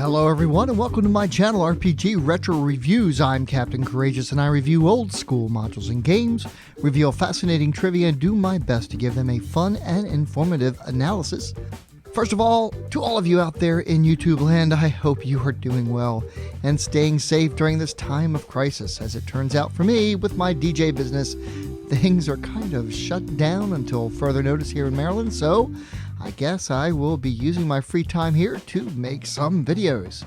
Hello everyone and welcome to my channel RPG Retro Reviews. I'm Captain Courageous and I review old school modules and games, reveal fascinating trivia and do my best to give them a fun and informative analysis. First of all, to all of you out there in YouTube land, I hope you are doing well and staying safe during this time of crisis. As it turns out for me, with my DJ business, things are kind of shut down until further notice here in Maryland, so I guess I will be using my free time here to make some videos.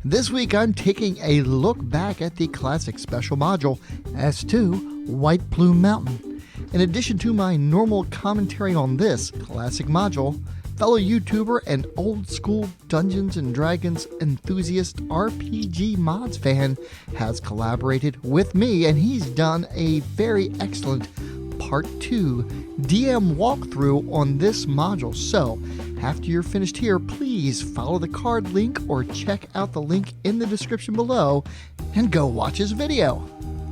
This week I'm taking a look back at the classic special module S2 White Plume Mountain. In addition to my normal commentary on this classic module, fellow YouTuber and old school Dungeons & Dragons enthusiast RPGmodsFan has collaborated with me, and he's done a very excellent Part 2 DM walkthrough on this module. So, after you're finished here, please follow the card link or check out the link in the description below and go watch his video.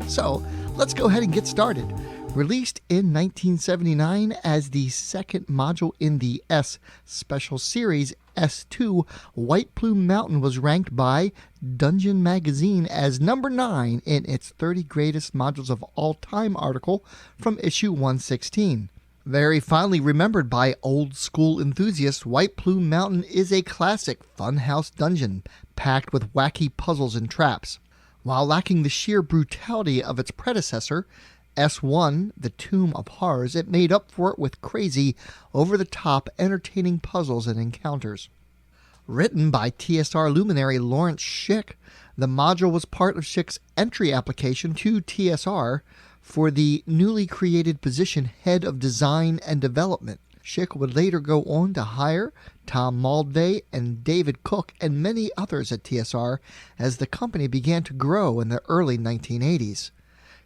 So, let's go ahead and get started. Released in 1979 as the second module in the S Special Series, S2 White Plume Mountain was ranked by Dungeon Magazine as number 9 in its 30 Greatest Modules of All Time article from issue 116. Very fondly remembered by old school enthusiasts, White Plume Mountain is a classic funhouse dungeon packed with wacky puzzles and traps. While lacking the sheer brutality of its predecessor, S1, The Tomb of Horrors, it made up for it with crazy, over-the-top, entertaining puzzles and encounters. Written by TSR luminary Lawrence Schick, the module was part of Schick's entry application to TSR for the newly created position Head of Design and Development. Schick would later go on to hire Tom Maldvay and David Cook and many others at TSR as the company began to grow in the early 1980s.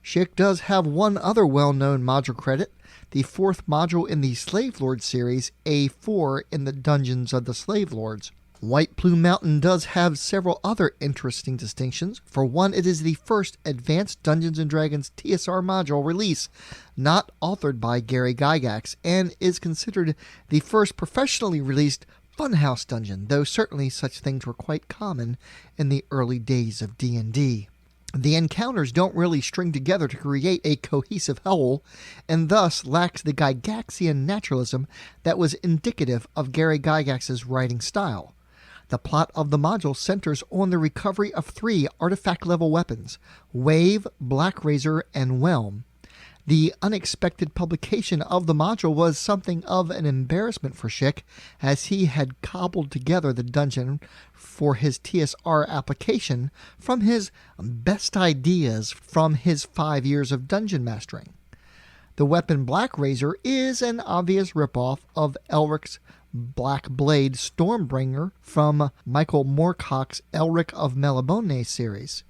Schick does have one other well-known module credit, the fourth module in the Slave Lord series, A4 in the Dungeons of the Slave Lords. White Plume Mountain does have several other interesting distinctions. For one, it is the first Advanced Dungeons & Dragons TSR module release, not authored by Gary Gygax, and is considered the first professionally released Funhouse dungeon, though certainly such things were quite common in the early days of D&D. The encounters don't really string together to create a cohesive whole, and thus lacks the Gygaxian naturalism that was indicative of Gary Gygax's writing style. The plot of the module centers on the recovery of 3 artifact-level weapons, Wave, Black Razor, and Whelm. The unexpected publication of the module was something of an embarrassment for Schick, as he had cobbled together the dungeon for his TSR application from his best ideas from his 5 years of dungeon mastering. The weapon Black Razor is an obvious ripoff of Elric's Black Blade Stormbringer from Michael Moorcock's Elric of Melibone series.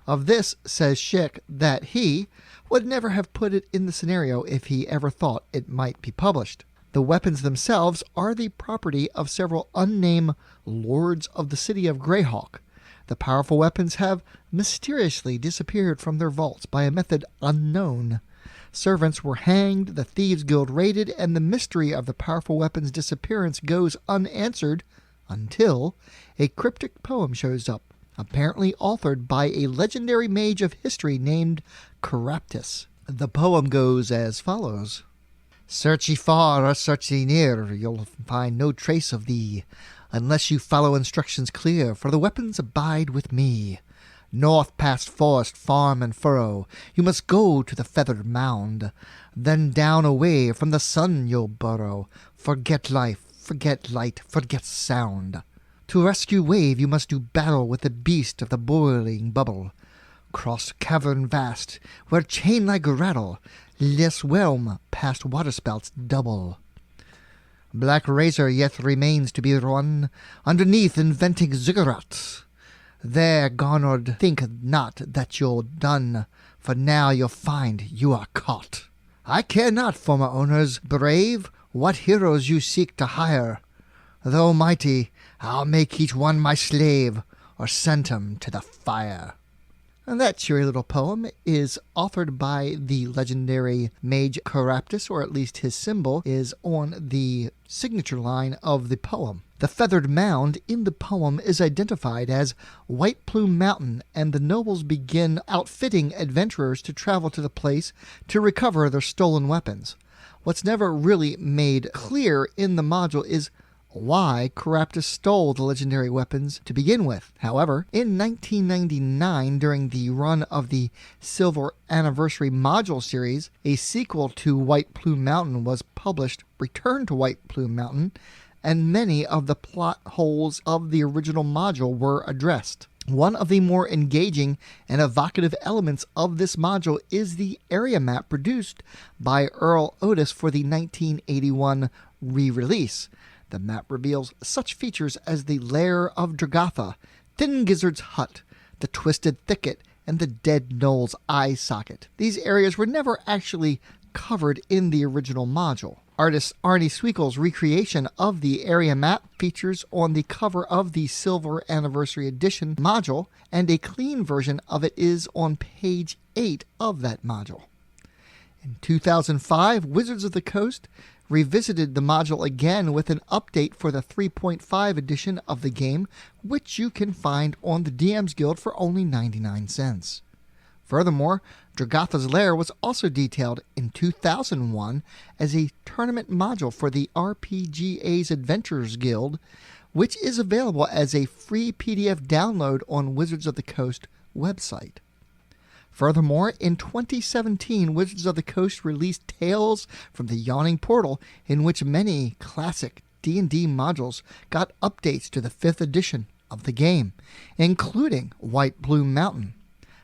Of this, says Schick, that he would never have put it in the scenario if he ever thought it might be published. The weapons themselves are the property of several unnamed lords of the city of Greyhawk. The powerful weapons have mysteriously disappeared from their vaults by a method unknown. Servants were hanged, the Thieves Guild raided, and the mystery of the powerful weapons' disappearance goes unanswered until a cryptic poem shows up, apparently authored by a legendary mage of history named Caraptus. The poem goes as follows. Search ye far or search ye near, you'll find no trace of thee, unless you follow instructions clear, for the weapons abide with me. North past forest, farm, and furrow, you must go to the feathered mound, then down away from the sun you'll burrow. Forget life, forget light, forget sound. To rescue Wave you must do battle with the beast of the boiling bubble. Cross cavern vast, where chain-like rattle, less whelm past waterspouts double. Black Razor yet remains to be run, underneath inventing ziggurats. There, Gonord, think not that you're done, for now you'll find you are caught. I care not, former owners brave, what heroes you seek to hire. Though mighty, I'll make each one my slave, or send him to the fire. And that cheery little poem is authored by the legendary mage Caraptus, or at least his symbol is on the signature line of the poem. The feathered mound in the poem is identified as White Plume Mountain, and the nobles begin outfitting adventurers to travel to the place to recover their stolen weapons. What's never really made clear in the module is why Caraptus stole the legendary weapons to begin with. However, in 1999, during the run of the Silver Anniversary module series, a sequel to White Plume Mountain was published, Return to White Plume Mountain, and many of the plot holes of the original module were addressed. One of the more engaging and evocative elements of this module is the area map produced by Earl Otis for the 1981 re-release. The map reveals such features as the Lair of Dragatha, Thin Gizzard's Hut, the Twisted Thicket, and the Dead Knoll's Eye Socket. These areas were never actually covered in the original module. Artist Arnie Sweekel's recreation of the area map features on the cover of the Silver Anniversary Edition module, and a clean version of it is on page 8 of that module. In 2005, Wizards of the Coast revisited the module again with an update for the 3.5 edition of the game, which you can find on the DM's Guild for only 99 cents. Furthermore, Dragatha's Lair was also detailed in 2001 as a tournament module for the RPGA's Adventurers Guild, which is available as a free PDF download on Wizards of the Coast website. Furthermore, in 2017, Wizards of the Coast released Tales from the Yawning Portal, in which many classic D&D modules got updates to the 5th edition of the game, including White Plume Mountain.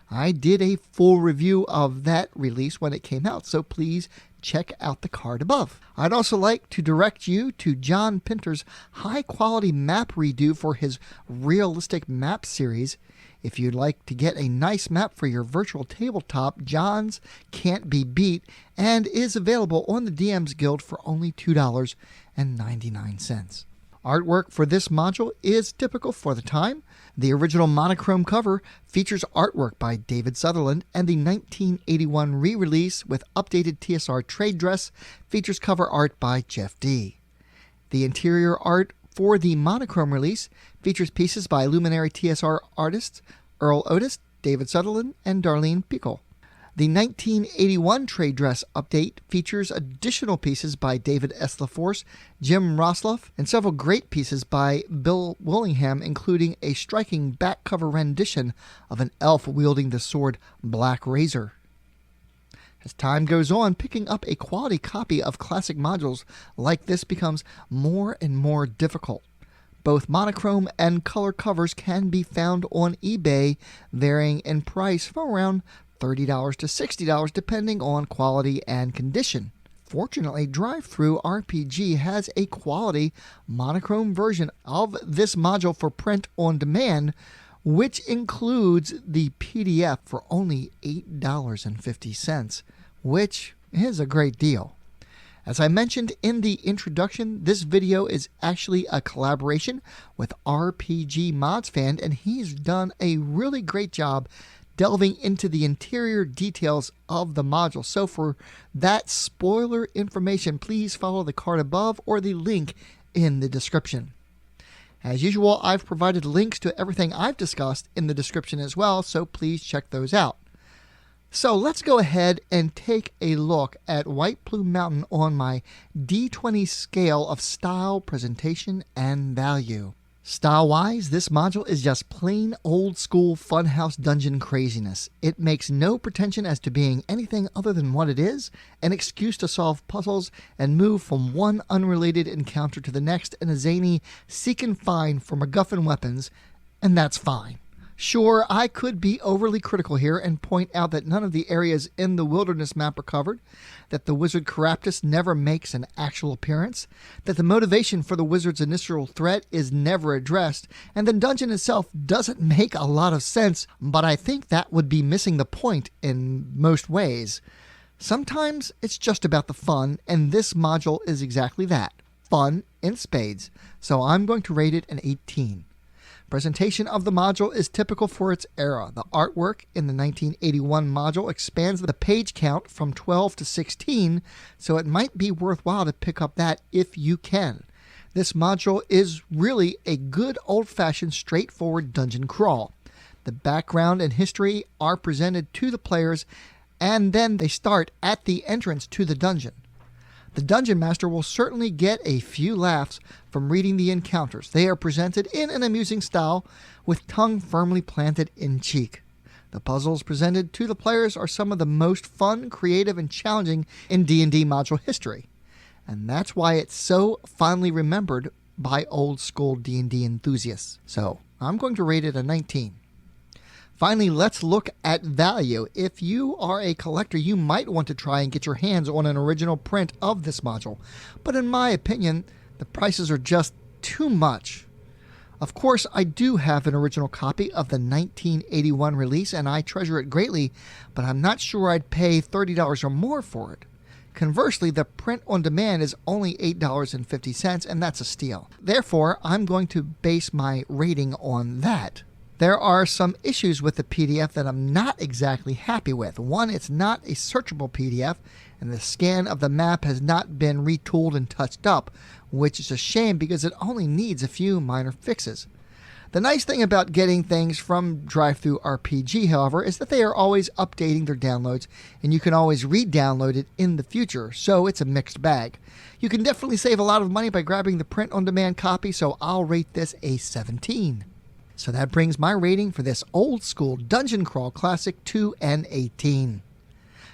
I did a full review of that release when it came out, so please check out the card above. I'd also like to direct you to John Pinter's high-quality map redo for his realistic map series. If you'd like to get a nice map for your virtual tabletop, John's can't be beat and is available on the DM's Guild for only $2.99. Artwork for this module is typical for the time. The original monochrome cover features artwork by David Sutherland, and the 1981 re-release with updated TSR trade dress features cover art by Jeff D. The interior art for the monochrome release features pieces by Luminary TSR artists Earl Otis, David Sutherland, and Darlene Pickle. The 1981 trade dress update features additional pieces by David S. LaForce, Jim Rosloff, and several great pieces by Bill Willingham, including a striking back cover rendition of an elf wielding the sword Black Razor. As time goes on, picking up a quality copy of classic modules like this becomes more and more difficult. Both monochrome and color covers can be found on eBay, varying in price from around $30 to $60 depending on quality and condition. Fortunately, Drive-Thru RPG has a quality monochrome version of this module for print on demand, which includes the PDF for only $8.50, which is a great deal. As I mentioned in the introduction, this video is actually a collaboration with RPGmodsFan, and he's done a really great job delving into the interior details of the module. So for that spoiler information, please follow the card above or the link in the description. As usual, I've provided links to everything I've discussed in the description as well, so please check those out. So let's go ahead and take a look at White Plume Mountain on my D20 scale of style, presentation, and value. Style-wise, this module is just plain old-school funhouse dungeon craziness. It makes no pretension as to being anything other than what it is, an excuse to solve puzzles and move from one unrelated encounter to the next in a zany seek and find for MacGuffin weapons, and that's fine. Sure, I could be overly critical here and point out that none of the areas in the wilderness map are covered, that the wizard Caraptus never makes an actual appearance, that the motivation for the wizard's initial threat is never addressed, and the dungeon itself doesn't make a lot of sense, but I think that would be missing the point in most ways. Sometimes it's just about the fun, and this module is exactly that, fun in spades, so I'm going to rate it an 18. Presentation of the module is typical for its era. The artwork in the 1981 module expands the page count from 12 to 16, so it might be worthwhile to pick up that if you can. This module is really a good old-fashioned straightforward dungeon crawl. The background and history are presented to the players, and then they start at the entrance to the dungeon. The Dungeon Master will certainly get a few laughs from reading the encounters. They are presented in an amusing style, with tongue firmly planted in cheek. The puzzles presented to the players are some of the most fun, creative, and challenging in D&D module history. And that's why it's so fondly remembered by old-school D&D enthusiasts. So, I'm going to rate it a 19. Finally, let's look at value. If you are a collector, you might want to try and get your hands on an original print of this module. But in my opinion, the prices are just too much. Of course, I do have an original copy of the 1981 release, and I treasure it greatly, but I'm not sure I'd pay $30 or more for it. Conversely, the print on demand is only $8.50, and that's a steal. Therefore, I'm going to base my rating on that. There are some issues with the PDF that I'm not exactly happy with. One, it's not a searchable PDF, and the scan of the map has not been retooled and touched up, which is a shame because it only needs a few minor fixes. The nice thing about getting things from DriveThruRPG, however, is that they are always updating their downloads, and you can always re-download it in the future, so it's a mixed bag. You can definitely save a lot of money by grabbing the print-on-demand copy, so I'll rate this a 17. So that brings my rating for this old-school Dungeon Crawl Classic to an 18.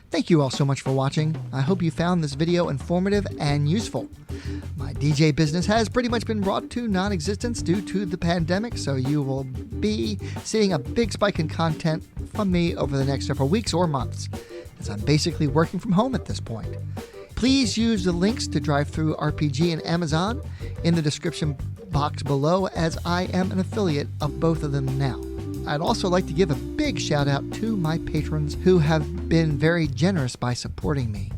Thank you all so much for watching. I hope you found this video informative and useful. My DJ business has pretty much been brought to non-existence due to the pandemic, so you will be seeing a big spike in content from me over the next several weeks or months, as I'm basically working from home at this point. Please use the links to DriveThruRPG and Amazon in the description box below, as I am an affiliate of both of them now. I'd also like to give a big shout out to my patrons who have been very generous by supporting me.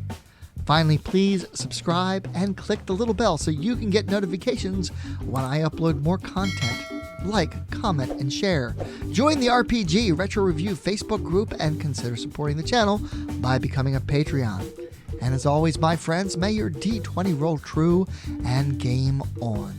Finally, please subscribe and click the little bell so you can get notifications when I upload more content. Like, comment, and share. Join the RPG Retro Review Facebook group and consider supporting the channel by becoming a Patreon. And as always, my friends, may your D20 roll true and game on.